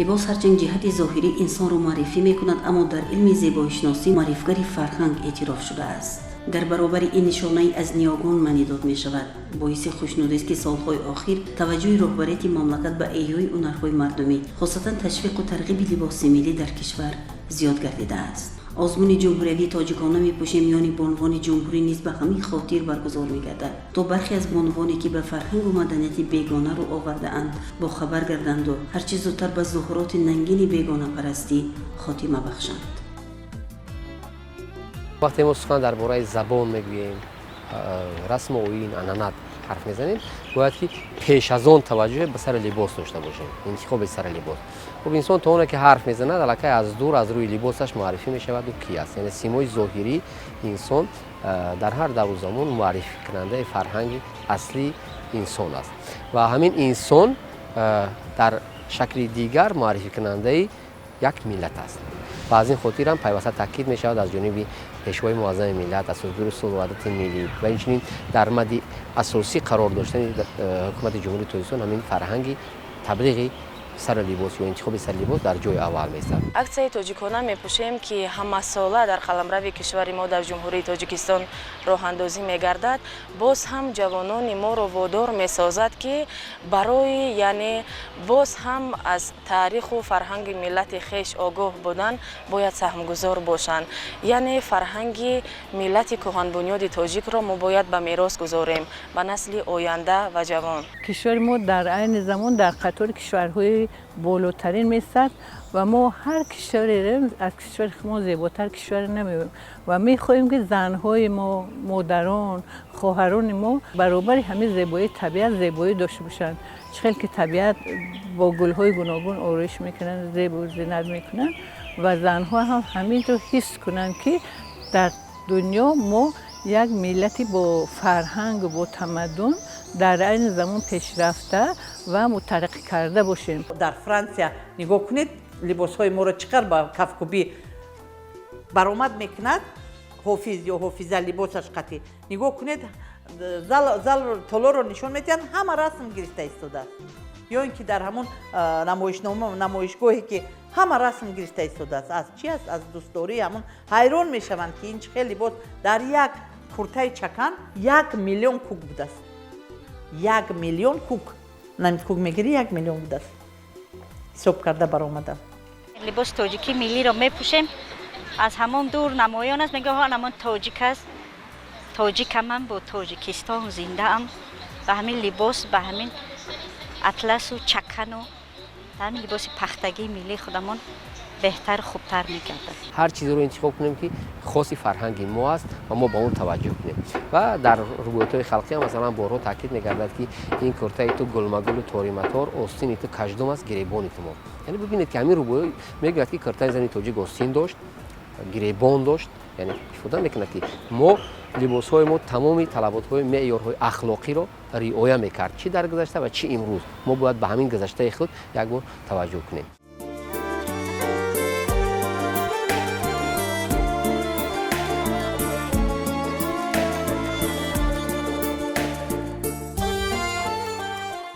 لباس هرچند جهت ظاهری انسان را معرفی میکند، اما در علم زیبایی‌شناسی معرفگر فرهنگ اعتراف شده است. در برابر این نشانه از نیاگان معنیداد می شود. باعث خوشنودی است که سالهای اخیر توجه رهبریت مملکت به احیای هنرهای مردمی، خاصتا تشویق و ترغیب لباس ملی در کشور زیاد گردیده است. آزمون جمهوری تاجیکانه میپوشیم یعنی بانوان جمهوری نیز به همین خاطر برگزار میگردد تا برخی از بانوانی که به فرهنگ و مدنیت بیگانه رو آورده اند با خبر گردند و هرچه زودتر به ظهورات ننگین بیگانه پرستی خاتمه بخشند. وقتی ما سخن درباره زبان میگوییم، رسم و آیین، عنعنات حرف میزنیم، باید که پیش از آن توجه به سر لباس داشته باشیم. انتخاب سر لباس. خب انسان تا اون که حرف میزنه الکی از دور از روی لباسش معرفی میشود و کی است. یعنی سیمای ظاهری انسان در هر دور زمان معرفی کننده فرهنگ اصلی انسان است و همین انسان در شکل دیگر معرفی کننده یک ملت است. و از این خاطر هم پیوسته تاکید می شود از جانب پیشوای معظم ملت، اساطیر صلح و وحدت ملی و همچنین در مد اساسی قرار داشتن حکومت جمهوری تاجیکستان همین فرهنگی تبلیغی سر لباس و انتخاب سر لباس در جای اول می‌ایستد. اکسای تاجیکانه میپوشیم که همه ساله در قلمرو کشور ما در جمهوری تاجیکستان راه اندازی میگردد. باز هم جوانان ما رو وادار میسازد که برای یعنی باز هم از تاریخ و فرهنگ ملت خیش آگاه بودن باید سهمگذار باشند. یعنی فرهنگ ملت کهن بنیاد تاجیک را ما باید به میراث گذاریم به نسل آینده و جوان. کشور ما در عین زمان در قطار کشورهای بالاترین میستد و ما هر کشوری از کشور ما زیباتر کشور نمیبینیم و میخواهیم که زنهای ما، مادران، خواهران ما برابر همه زیبایی طبیعت زیبایی داشته باشند. چخیل که طبیعت با گلهای گوناگون آرایش میکنن، زیبا و زینت میکنن و زنها هم همین رو حس کنن که در دنیا ما یک ملتی با فرهنگ و با تمدن در عین زمان پیشرفته و مترقی کرده باشیم. در فرانسه نگاه کنید لباس‌های ما را چقدر با کفکوبی برآمد میکند. حافظ یا حافظه لباسش قطعی نگاه کنید زل طلا رو نشون میدن، همه رسم گرفته ایستاده است. یا اینکه در همون نمایشگاهی که همه رسم گرفته ایستاده است. از چی است؟ از دوستداری. همون حیران میشوند که این چه لباس در یک کرته چکن 1,000,000 کوک بوده است. 1,000,000 کوک. نمیت کوک میگیری 1,000,000 بوده است. حساب کرده برآمده. لباس تاجیکی ملی را میپوشیم. از همون دور نمایان است، میگه ها نمان تاجیک است. تاجیک من با تاجیکستان زنده ام. به همین لباس، به همین اطلس و چکن و همین لباس پختگی ملی خودمون بهتر خوبتر میکرده. هر چیزی رو انتخاب کنیم که خاصی فرهنگ ما است و ما با اون توجه کنیم. و در روایت‌های خلقی هم مثلا بارها تاکید می‌گردد که این کرته تو گلمگل و تاریمتار آستین تو کژدم است گریبان تو ما. یعنی ببینید که همین روایت میگه که کرته زنی تاجیک آستین داشت، گریبان داشت، یعنی افاده میکنه که ما لباس‌های ما تمامی طلبات‌های معیارهای اخلاقی رو رعایت میکرد، چی در گذشته و چی امروز. ما باید به همین گذشته خود یک بار توجه کنیم.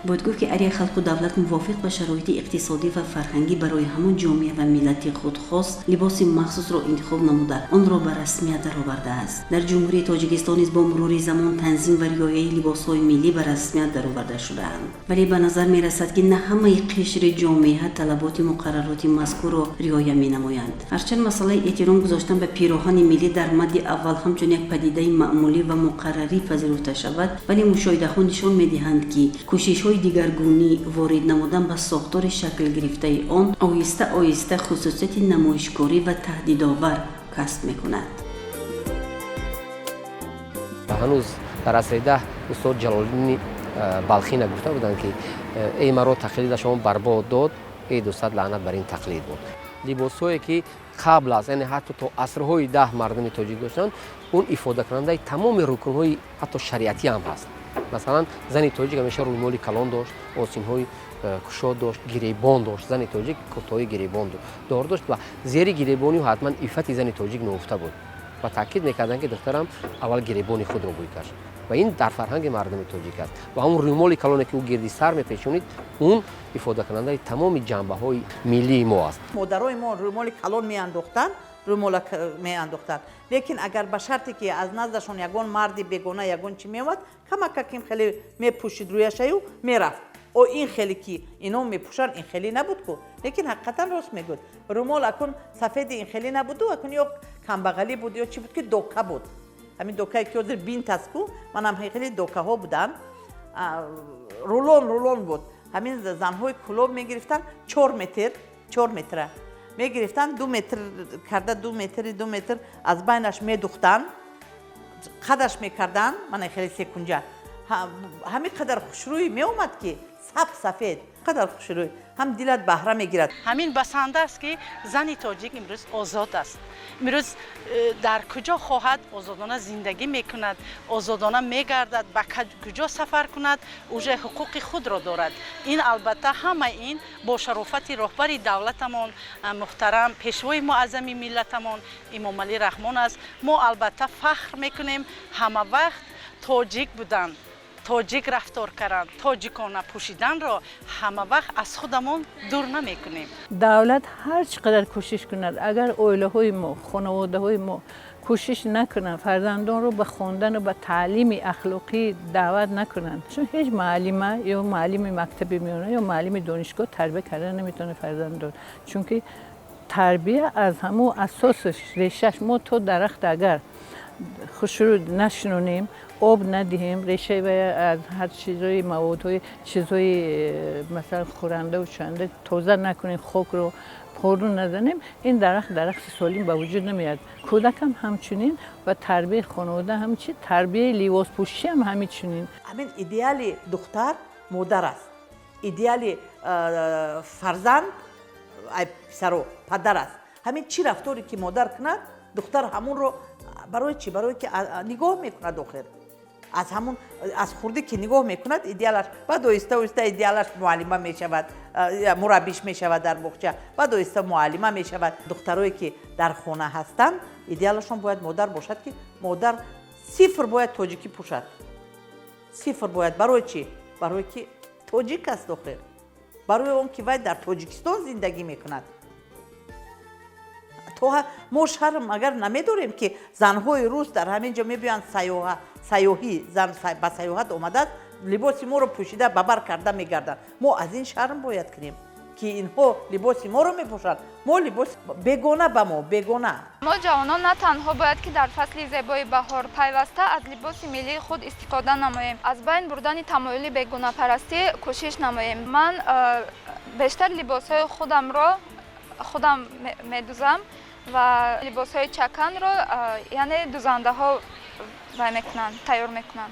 باید گفت که اگر خلق و دولت موافق به شرایط اقتصادی و فرهنگی برای همان جامعه و ملت خود خاص لباس مخصوص را انتخاب نموده آن را به رسمیت درآورده است. در جمهوری تاجیکستان نیز با مرور زمان تنظیم و رعایت لباس‌های ملی به رسمیت درآورده شده‌اند، ولی به نظر می‌رسد که نه همه قشر جامعه طلبات مقررات مذکور را رعایت می‌نمایند. هرچند مسئله احترام گذاشتن به پیراهن ملی در مد اول همچون یک پدیده معمولی و مقرری پذیرفته شود، ولی مشاهده‌ها نشان می‌دهند که کوشش‌های دیگرگونی وارد نمودن به ساختار شکل گرفته آن آهسته آهسته خصوصیت نمایشکاری و تهدیدآور کسب می‌کند. هنوز در عصر ده استاد جلال‌الدین بلخی نگفته بودند که ای مرا تقلید شما برباد داد، ای 200 لعنت بر این تقلید بود. لباس‌هایی که قبل از یعنی حتی تا عصرهای ده مردم تاجیک داشتند اون افاده کننده تمام رکن‌های حتی شریعتی هم هست. مثلا زن تاجیک همیشه رویمالی کلان داشت، آستین‌های کشاد داشت، گریبان داشت. زن تاجیک کرتای گریبان دار داشت و زیر گریبانی و حتما عفت زن تاجیک نهفته بود و تاکید می‌کردند که دخترم اول گریبان خود را بوی کشد. و این در فرهنگ مردم تاجیک است و همون رومال کلانی که او گردی سر میپیچونید اون افاده کننده تمام جنبه های ملی ما است. مادرای ما رومال کلان میانداختن، رومال میانداختن، لیکن اگر به شرطی که از نزدشون یگان مردی بیگانه یگان چی میومد کمکیم خیلی میپوشید رویش و میرفت. او این خیلی که اینو میپوشن این خیلی نبود کو، لیکن حقیقتا راست میگود. رومال اکن سفید این خیلی نبود و اکن یا کمبغلی بود یا چی بود که دوکه بود. همین دوکه که در بین تسکو من هم خیلی دوکه ها بودم، رولون بود. همین زنهای کلوب میگرفتن 4 متر میگرفتن 2 متر کرده 2 متر از بینش میدوختن، قدش میکردن. من خیلی سکنجه همین قدر خوشروی میومد که سفید قدر خوشروی هم دلت بهره میگیرد. همین بسنده است که زن تاجیک امروز آزاد است. امروز در کجا خواهد آزادانه زندگی میکند، آزادانه میگردد، به کجا سفر کند، اوجه حقوق خود را دارد. این البته همه این با شرافت رهبر دولتمان محترم پیشوای معظم ملتمان امام علی رحمان است. ما البته فخر میکنیم همه وقت تاجیک بودن، تاجیک رفتار کردن، تاجیکانه پوشیدن را همه وقت از خودمون دور نمی کنیم. دولت هر چقدر کوشش کند اگر اوله های ما، خانواده های ما کوشش نکنن فرزندان رو به خواندن و به تعلیم اخلاقی دعوت نکنن، چون هیچ معلمه یا معلم مکتبی میونه یا معلم دانشگاه تربیت کردن نمیتونه فرزندان، چون که تربیت از همون اساسش ریشش ما تو درخت اگر خوشرو نشنونیم، آب ندهیم، ریشه و از هر چیزای موادهای چیزای مثلا خورنده و چنده توزیع نکنیم، خاک رو پرو نزنیم، این درخت سالم به وجود نمیاد. کودک هم همچنین و تربیت خانواده همچنین، تربیت لباس پوشی هم همچنین. همین ایدئال دختر مادر است، ایدئال فرزند پسر و پدر است. همین چی رفتاری که مادر کند دختر همون رو برای چی؟ برای که نگاه میکند آخر از همون از خورده که نگاه میکند ایدئالش، بعد آهسته ایدئالش معلمه میشود، مربیش میشود در باغچه، بعد آهسته معلمه میشود. دخترایی که در خانه هستند ایدئالشون باید مادر باشد که مادر صفر باید تاجیکی پوشد، صفر باید. برای چی؟ برای که تاجیک است آخر، برای اون که باید در تاجیکستان زندگی میکند. ما شرم اگر نمیداریم که زنهای روز در همین جا میبیان سیاحی، زن به سیاحت آمده لباس ما رو پوشیده ببر کرده میگردن، ما از این شرم باید کنیم که اینها لباس ما رو میپوشند، ما لباس بیگانه به ما بیگانه. ما جوانان نه تنها باید که در فصل زیبای بهار پیوسته از لباس ملی خود استفاده نماییم، از بین بردن تمایل بیگانه پرستی کوشش نماییم. من بیشتر لباس های خودم را خودم میدوزم و لباس های چکن را یعنی دوزنده ها تیار میکنن.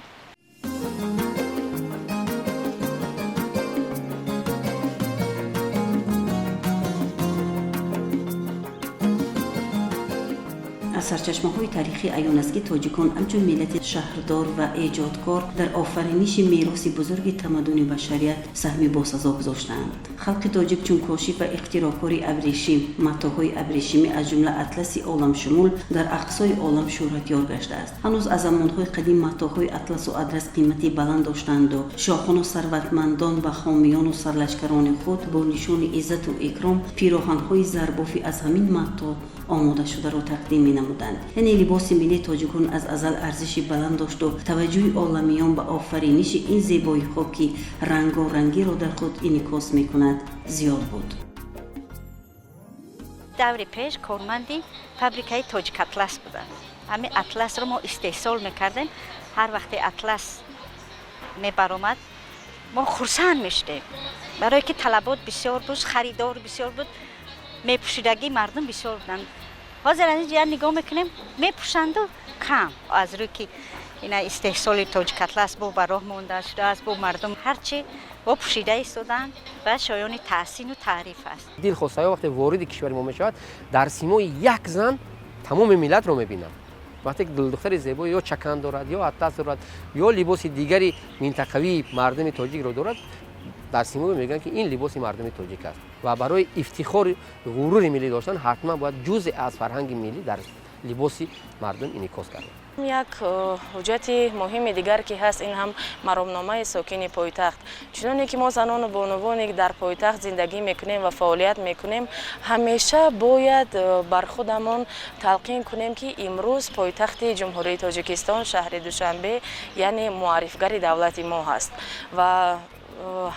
از سرچشمه‌های تاریخی عیان است که تاجیکان همچون ملت شهردار و ایجادکار در آفرینش میراث بزرگ تمدن بشریت سهمی باسزا گذاشتند. خلق تاجیک چون کاشف و اختراعکار ابریشم، متاحهای ابریشمی از جمله اطلس عالم شمول در اقصای عالم شهرتیار گشته است. هنوز از زمانهای قدیم متاحهای اطلس و ادرس قیمتی بلند داشتند و شاهان و ثروتمندان و حامیان و سرلشکران خود با نشان عزت و اکرام پیراهن‌های زربافی از همین متاح آماده شده را تقدیم می‌نمودند. یعنی لباس ملی تاجیکان از ازل ارزش بلند داشت و توجه عالمیان به آفرینش این زیبایی‌ها که رنگارنگی را در خود انعکاس می‌کند زیاد بود. دور پیش کارمندی فابریکای تاجیک اطلس بودند. همین اطلس رو ما استحصال می‌کردیم. هر وقت اطلس می‌برآمد ما خرسند می‌شدیم، برای که طلبات بسیار بود، خریدار بسیار بود، میپوشیدگی مردم بسیار بودند. حاضر از اینجا نگاه میکنیم میپوشند و کم، از روی که این استحصال تاجیک اطلس با براه مونده شده است، با مردم هرچی با پوشیده ایستادند و شایان تحسین و تعریف است. دلخواست‌های وقتی وارد کشور ما میشود در سیمای یک زن تمام ملت رو میبینم. وقتی که دختر زیبا یا چکن دارد یا اطلس دارد یا لباس دیگری منطقوی مردم تاجیک رو دارد، در سیما میگن که این لباس مردم تاجیک است و برای افتخار غرور ملی داشتن حتما باید جزء از فرهنگ ملی در لباس مردم انعکاس کرد. یک حجت مهم دیگر که هست این هم مرامنامه ساکن پایتخت. چنانه که ما زنان و بانوانی که در پایتخت زندگی میکنیم و فعالیت میکنیم همیشه باید بر خودمان تلقین کنیم که امروز پایتخت جمهوری تاجیکستان شهر دوشنبه یعنی معرفگر دولت ما هست و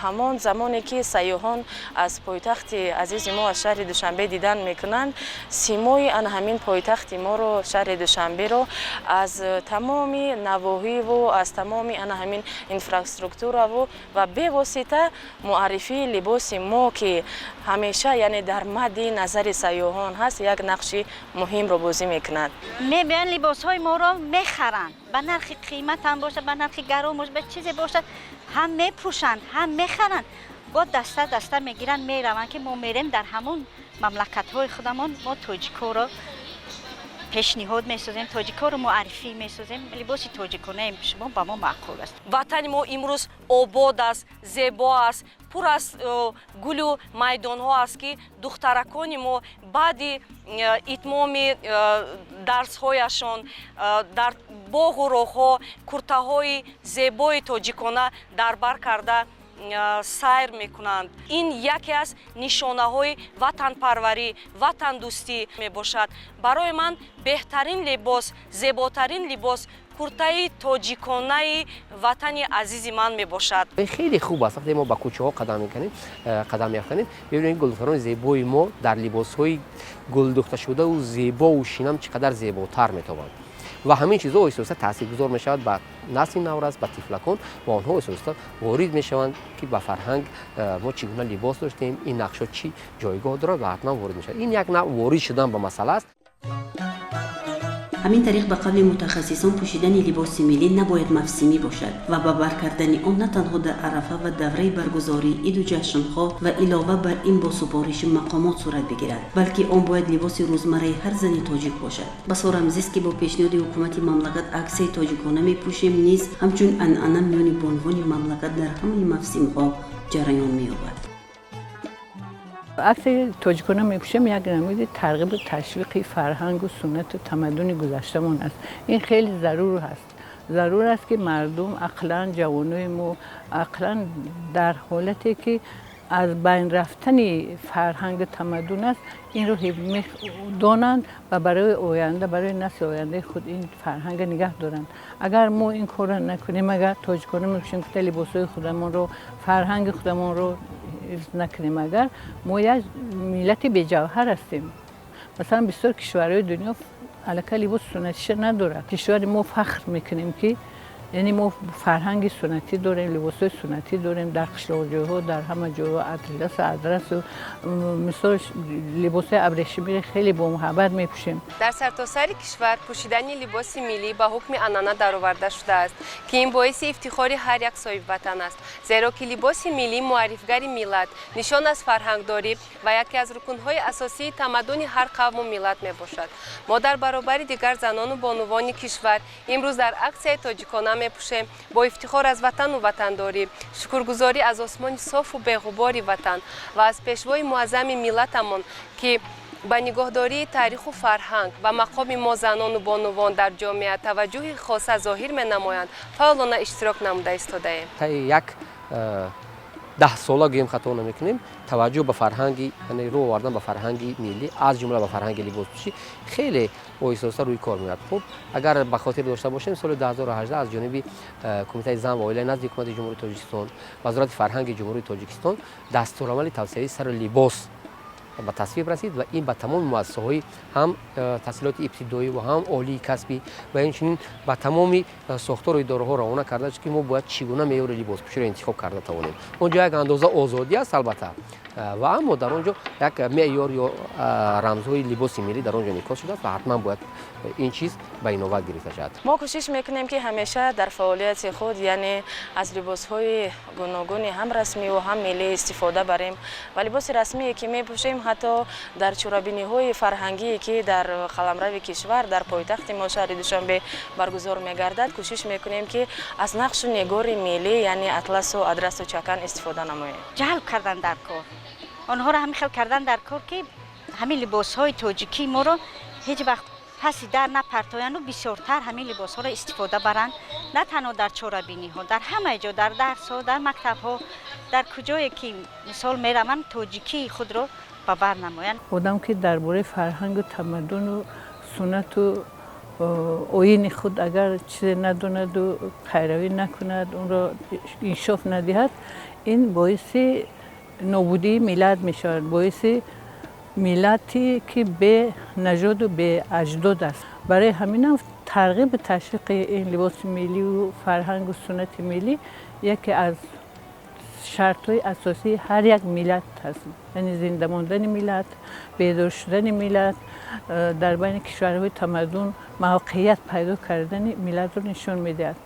همان زمانی که سیاحان از پایتخت عزیز ما از شهر دوشنبه دیدن میکنند سیمای آن همین پایتخت ما رو شهر دوشنبه رو از تمام نواحی و از تمام آن همین اینفراستراکتور و به واسطه معرفی لباس ما که همیشه یعنی در مد نظر سیاحان هست یک نقش مهم رو بازی میکنند. میبینن لباس های ما رو میخرن به نرخ قیمت هم باشه به نرخ گرم باشه به چیزی باشه هم میپوشند هم میخرن با دسته میگیرن میروند که ما میریم در همون مملکت های خودمون ما تاجیکا رو پیشنهاد میسازیم تاجیکا رو معرفی میسازیم لباس تاجیکانه شما با ما معقول است. وطن ما امروز آباد است زیبا است پر از گل و میدان ها است که دخترکان ما بعد اتمام درس هایشان در باغ و راه ها کرته های زیبای تاجیکانه در بر کرده سیر میکنند. این یکی از نشانه های وطن پروری وطن دوستی میباشد. برای من بهترین لباس زیباترین لباس کرته تاجیکانه وطن عزیز من میباشد. خیلی خوب است وقتی ما با کوچه ها قدم می‌افکنیم ببینید گلدختران زیبای ما در لباس های گل دوخته شده و زیبا و شینم چقدر زیباتر میتوانند و همین چیزها اساسا تاثیرگذار میشود به نسل نورس به طفلکان و آنها اساسا وارد میشوند که به فرهنگ ما چگونه لباس داشتیم این نقشا چی جایگاه دارد و حتما وارد میشود. این یک نوع وارد شدن به مسئله است. همین طریق به قول متخصصان پوشیدن لباس ملی نباید موسمی باشد و با بر کردن آن نه تنها در عرفه و دوره برگزاری عید و جشن‌ها و علاوه بر این با سپارش مقامات صورت بگیرد بلکه آن باید لباس روزمره هر زن تاجیک باشد. بس رمزی است که با پیشنهاد حکومت مملکت عکس تاجیکانه میپوشیم نیز همچون عنعنه میان بانوان مملکت در همه موسم‌ها جریان می‌یابد. عکس تاجیکانه میپوشیم یک نمود ترغیب و تشویق فرهنگ و سنت و تمدن گذشته‌مان است. این خیلی ضرور است که مردم عقلاً جوانای ما عقلاً در حالتی که از بین رفتن فرهنگ تمدن است این رو دانند و برای آینده برای نسل آینده خود این فرهنگ نگه دارند. اگر ما این کار را نکنیم اگر تاجیکانه میپوشیم که لباسای خودمون رو فرهنگ خودمون رو نکنیم اگر ما یک ملت بی‌جوهر هستیم. مثلا بسیار کشورهای دنیا الکه لباس سنتیش نداره. کشور ما فخر میکنیم که یعنی ما فرهنگ سنتی داریم لباسای سنتی داریم در قشلاق‌ها در همه جا اطلس ادرس و مثلا لباسای ابریشمی خیلی با محبت میپوشیم. در سرتاسر کشور پوشیدن لباس ملی با حکم عنعنه درآورده شده است که این باعث افتخار هر یک صاحب وطن است زیرا که لباس ملی معرفگر ملت نشان از فرهنگداری و یکی از رکن‌های اساسی تمدن هر قوم و ملت میباشد. ما در برابر دیگر زنان و بانوان کشور امروز در عکس تاجیکانه میپوشیم با افتخار از وطن و وطنداری شکرگزاری از آسمان صاف و بی‌غبار وطن و از پیشوای معظم ملتمان که با نگاهداری تاریخ و فرهنگ و مقام ما زنان و بانوان در جامعه توجه خاص ظاهر می‌نمایند فعالانه اشتراک نموده ایستاده‌ایم. تا یک 10 ساله گیم خطا نمیکنیم توجه به فرهنگی یعنی رو آوردن به فرهنگی ملی از جمله به فرهنگ لباسپوشی خیلی با احساس روی کار میاد. خب اگر به خاطر داشته باشیم سال 2018 از جانب کمیته زن و عائله نزد حکومت جمهوری تاجیکستان وزارت فرهنگ جمهوری تاجیکستان دستورالعمل توسعه سر لباس به تصویب رسید و این به تمام مؤسسه‌های هم تحصیلات ابتدایی و هم عالی کسبی و همچنین به تمام ساختار و اداره‌ها روانه کرده که ما باید چگونه معیار لباسپوشی را انتخاب کرده توانیم. اونجا یک اندازه آزادی است البته و اما در اونجا یک معیار یا رمزهای لباس ملی در اونجا نکات شده و حتما باید این چیز به اینوات گرفته شود. ما کوشش میکنیم که همیشه در فعالیت خود یعنی از لباس‌های گوناگون هم رسمی و هم ملی استفاده بریم و لباس رسمی که میپوشیم حتی در چورابینی‌های فرهنگی که در قلمرو کشور در پایتخت ما شهر دوشنبه برگزار می‌گردد کوشش میکنیم که از نقش و نگار ملی یعنی اطلس و ادرس و چکن استفاده نماییم. جلب کردن در کار آنها را همین خیلی کردن در کار که همین لباس‌های تاجیکی ما رو هیچ وقت پس در نپرتایند و بسیارتر همین لباس ها را استفاده برند، نه تنها در چاره‌بینی ها، در همه جا، در درس ها، در مکتب ها، در کجایی که مثال میروند تاجیکی خود را به بر نمایند. آدم که درباره فرهنگ و تمدن و سنت و آیین خود اگر چیزی نداند و پیروی نکند، اون را انشاف ندهد، این باعث نابودی ملت می شود، باعث ملتی که به نژاد و به اجداد است. برای همین هم ترغیب تشویق این لباس ملی و فرهنگ و سنت ملی یکی از شرط‌های اساسی هر یک ملت هست، یعنی زنده ماندن ملت، بیدار شدن ملت، در بین کشورهای تمدن موقعیت پیدا کردن ملت رو نشون میدهد.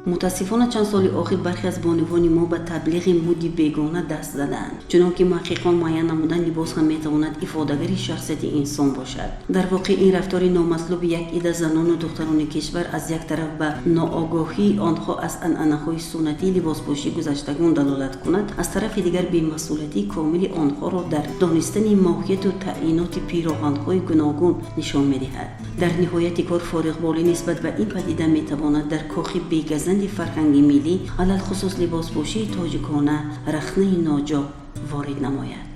متاسفانه چند سال آخر برخی از بانوان ما به تبلیغ مودی بیگانه دست زدند، چنانکه محققان معین نمودن لباس هم میتواند افاده‌گری شخصیت انسان باشد. در واقع این رفتار نامطلوب یک عده زنان و دختران کشور از یک طرف به ناآگاهی آنها از عنعنه‌های سنتی لباسپوشی گذشتگان دلالت کند، از طرف دیگر بی‌مسئولیتی کامل آنها را در دانستن ماهیت و تعیینات پیراهن‌های گوناگون نشان می‌دهد. در نهایت کار فارغ‌بالی نسبت به این پدیده میتواند در کاخ بی‌گزند فرهنگی ملی علل خصوص لباسپوشی تاجیکانه رخنه ناجا وارد نماید.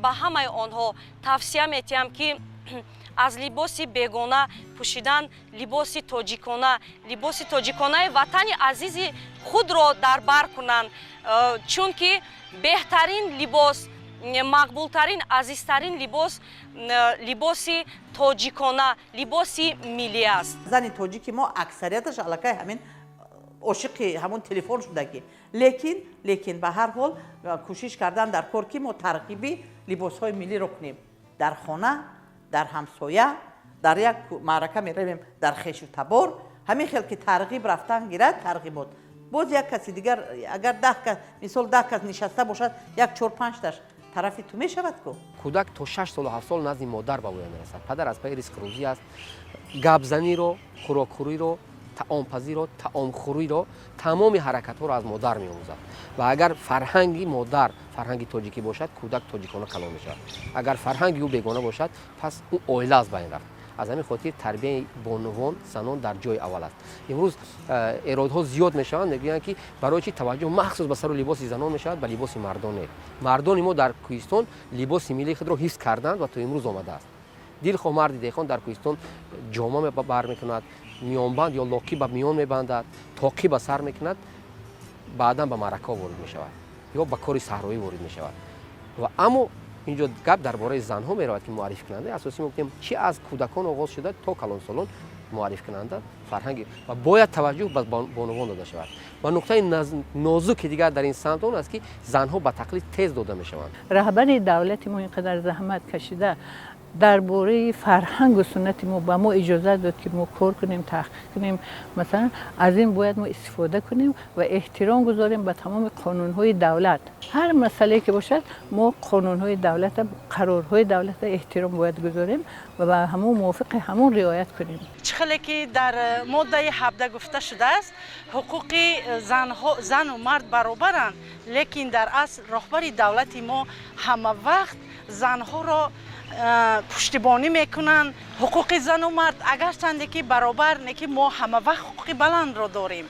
با همه آنها توصیه می‌کنم که از لباس بیگانه پوشیدن لباس تاجیکانه وطن عزیز خود را در بر کنند، چون که بهترین لباس، مقبولترین، عزیزترین لباس تاجیکانه، لباس ملی است. زن تاجیکی ما اکثریتش علاقه همین عاشق همون تلفن شده، لیکن به هر حال کوشش کردن در کار که ما ترغیبی لباس های ملی رو کنیم، در خانه، در همسایه، در یک معرکه میرویم در خیش و تبار، همین خیلی که ترغیب رفتن گیرد، ترغیبات باز یک کسی دیگر اگر 10 کس مثال 10 کس نشسته باشد، یک 4-5 تاش طرفی تو می شود کو. کودک تا 6 سال و 7 سال نزد مادر به وجود میرسد. پدر از پای ریسک روزی است، گپزنی رو، خوراکخوری رو، طعامپزی رو، طعامخوری رو، تمام حرکت ها رو از مادر می‌آموزد. و اگر فرهنگی مادر فرهنگی تاجیکی باشد، کودک تاجیکانه کلان می‌شود. اگر فرهنگی او بیگانه باشد، پس او عائله از بین رفت. از همین خاطر تربیت بانوان زنان در جای اول است. امروز ایرادها زیاد میشوند، میگویند که برای چی توجه مخصوص به سر و لباس زنان میشود، به لباس مردان. مردان ما در کوهستان لباس ملی خود را حفظ کردند و تا امروز آمده است. دلخواه مرد دیخان در کوهستان جامه بر میکند، میانبند یا لاکی به میان میبندد، تاقی به سر میکند، بعدا به معرکه وارد میشود یا به کار صحرایی وارد میشود. و اما اینجا گپ درباره زنها میرود که معرفی کننده اساسی میگیم چی از کودکان آغاز شده تا کلان سالان معرفی کننده فرهنگ و باید توجه به بانوان داده شود. و نکته نازک دیگر در این سمت اون است که زنها به تقلید تیز داده میشوند. رهبر دولت ما اینقدر زحمت کشیده درباره فرهنگ و سنت ما به ما اجازه داد که ما کار کنیم، تحقیق کنیم، مثلا از این باید ما استفاده کنیم و احترام گذاریم به تمام قانون‌های دولت. هر مسئله که باشد ما قانون‌های دولت، قرارهای دولت احترام باید گذاریم و به همون موافق همون رعایت کنیم. چخلی که در ماده 17 گفته شده است حقوق زن و مرد برابرند، لیکن در اصل رهبر دولت ما همه وقت زنها را پشتیبانی میکنن. حقوق زن و مرد اگر چنده که برابر نه که ما همه وقت حقوق بلند را داریم.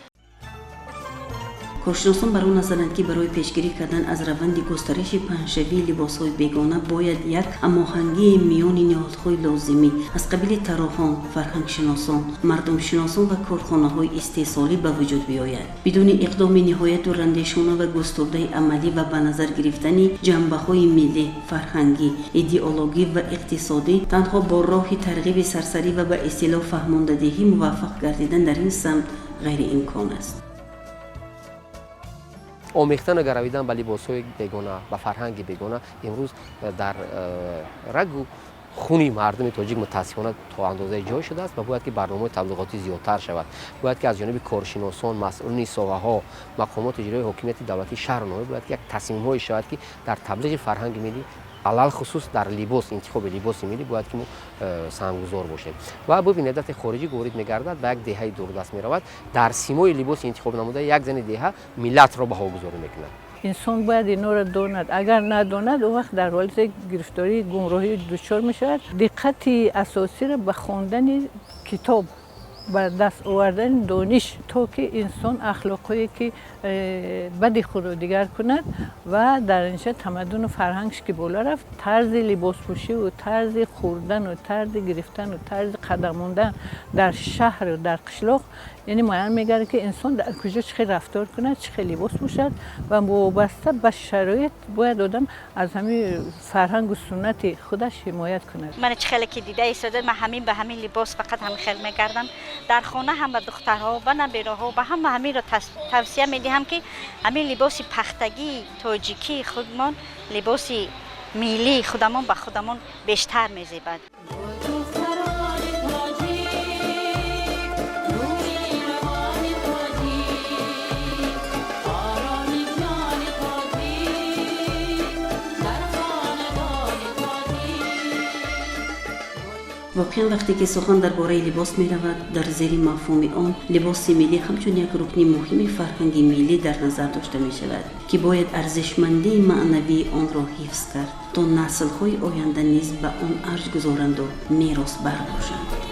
کارشناسان بر آن نظرند که برای پیشگیری کردن از روند گسترش پهنشوی لباس‌های بیگانه باید یک هماهنگی میان نهادهای لازمی از قبیل طراحان، فرهنگشناسان، مردمشناسان و کارخانه‌های استحصالی به وجود بیاید. بدون اقدام نهایت و رندشانه و گسترده عملی و به نظر گرفتن جنبه‌های ملی، فرهنگی، ایدئولوژی و اقتصادی، تنها با راه ترغیب سرسری و به اصطلاح فهماندهی موفق گردیدن در این سمت غیر امکان است. آمیختن و گرویدن به لباس‌های بیگانه و فرهنگ بیگانه امروز در رگ و خونی مردم تاجیک متاسفانه تا اندازه جای شده است و باید که برنامه تبلیغاتی زیادتر شود. باید که از جانب کارشناسان، مسئولین ساحه‌ها، مقامات اجرایی حاکمیت دولتی شهر و ناحیه باید که یک تصمیم‌هایی شود که در تبلیغ فرهنگ ملی علل خصوص در لباس، انتخاب لباس ملی باید که ما سهمگذار باشیم. و ببینید عدت خارجی وارد می‌گردد به یک دهه دوردست می‌رود، در سیمای لباس انتخاب نموده یک زن دهه ملت را بهاگذاری می‌کند. انسان باید اینا را داند. اگر نداند اون وقت در حالت گرفتاری گمراهی دچار میشود. دقت اساسی را به خواندن کتاب، به دست آوردن دانش تا که انسان اخلاقی که بدی خود را دیگر کند و در اینجا تمدن و فرهنگش که بالا رفت، طرز لباس پوشی و طرز خوردن و طرز گرفتن و طرز قدم ماندن در شهر و در قشلاق، یعنی معین میگه که انسان در کجا چه رفتار کند، چه لباس پوشد و وابسته به شرایط باید آدم از همین فرهنگ و سنت خودش حمایت کند. من چه خیلی که دیده ایستاده، من همین به همین لباس فقط همین خیلی میگردم. در خانه هم به دخترها و نبیرها به همین را توصیه میدهم که همین لباس پختگی تاجیکی خودمان، لباس میلی خودمان به خودمان بیشتر میزیبد. واقعا وقتی که سخن درباره لباس می رود، در زیر مفهوم آن لباس ملی همچون یک رکن مهم فرهنگی ملی در نظر داشته می شود که باید ارزشمندی معنوی آن را حفظ کرد تا نسل‌های آینده نیز به آن ارج گذارند و میراث بر باشند.